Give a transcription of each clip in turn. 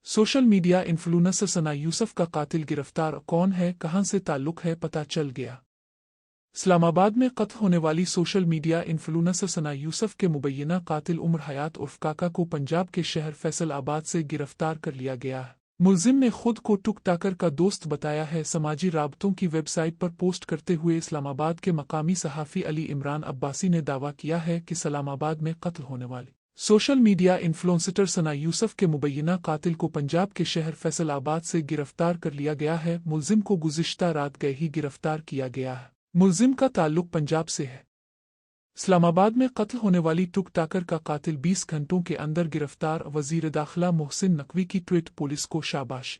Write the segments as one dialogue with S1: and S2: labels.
S1: Social media influencer सना यूसुफ का कातिल गिरफ्तार। कौन है, कहां से ताल्लुक है, पता चल गया। इस्लामाबाद में कत्ल होने वाली सोशल मीडिया इन्फ्लुएंसर सना यूसुफ के मुबैना कातिल उमर हयात उर्फ काका को पंजाब के शहर फैसलाबाद से गिरफ्तार कर लिया गया है। मुलजिम ने खुद को टुक टाकर का दोस्त बताया है। समाजी राबतों की वेबसाइट पर पोस्ट करते हुए इस्लामाबाद के मकामी सहाफ़ी अली इमरान अब्बासी ने दावा किया है कि इस्लामाबाद में कत्ल होने वाली सोशल मीडिया इन्फ्लुएंसर सना यूसुफ के मुबैना कातिल को पंजाब के शहर फैसलाबाद से गिरफ्तार कर लिया गया है। मुलजिम को गुज़िश्ता रात गए ही गिरफ्तार किया गया है। मुलजिम का ताल्लुक पंजाब से है। इस्लामाबाद में कत्ल होने वाली टुक टाकर का कातिल 20 घंटों के अंदर गिरफ्तार। वजीर दाखिला मोहसिन नकवी की ट्वीट। पुलिस को शाबाश।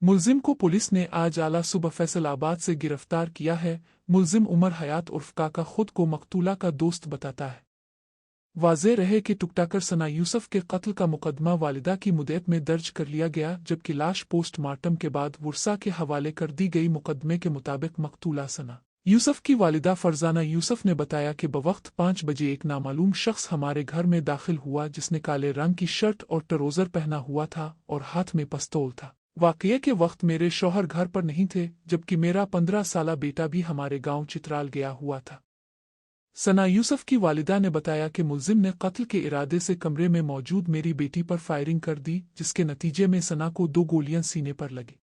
S1: मुलजिम को पुलिस ने आज आला सुबह फैसलाबाद से गिरफ्तार किया है। मुलजिम उमर हयात उर्फ काका खुद को मकतूला का दोस्त बताता है। वाज़ेह रहे कि टुकटाकर सना यूसुफ के कत्ल का मुकदमा वालिदा की मुद्दत में दर्ज कर लिया गया, जबकि लाश पोस्टमार्टम के बाद वुरसा के हवाले कर दी गई। मुकदमे के मुताबिक मकतूला सना यूसुफ की वालिदा फरजाना यूसुफ ने बताया कि बवक्त 5 बजे एक नामालूम शख्स हमारे घर में दाखिल हुआ, जिसने काले रंग की शर्ट और ट्राउज़र पहना हुआ था और हाथ में पिस्तौल था। वाक़ये के वक्त मेरे शौहर घर पर नहीं थे, जबकि मेरा 15 साला बेटा भी हमारे गांव चित्राल गया हुआ था। सना यूसुफ की वालिदा ने बताया कि मुलजिम ने कत्ल के इरादे से कमरे में मौजूद मेरी बेटी पर फायरिंग कर दी, जिसके नतीजे में सना को 2 गोलियां सीने पर लगी।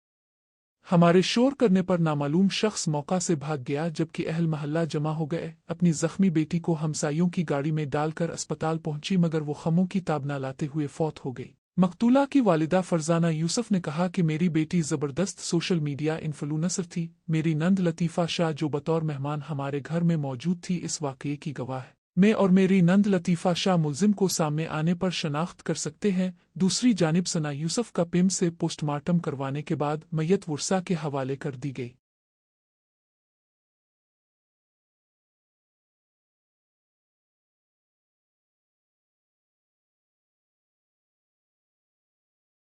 S1: हमारे शोर करने पर नामालूम शख्स मौका से भाग गया, जबकि अहल महल्ला जमा हो गए। अपनी जख्मी बेटी को हमसायों की गाड़ी में डालकर अस्पताल पहुंची, मगर वो खमों की ताब न लाते हुए फौत हो गई। मकतूला की वालिदा फरजाना यूसुफ ने कहा कि मेरी बेटी ज़बरदस्त सोशल मीडिया इन्फ्लुएंसर थी। मेरी नंद लतीफ़ा शाह, जो बतौर मेहमान हमारे घर में मौजूद थी, इस वाक़ये की गवाह है। मैं और मेरी नंद लतीफ़ा शाह मुलजिम को सामने आने पर शनाख्त कर सकते हैं। दूसरी जानिब सना यूसुफ का पिम से पोस्टमार्टम करवाने के बाद मैयत वुरसा के हवाले कर दी गई।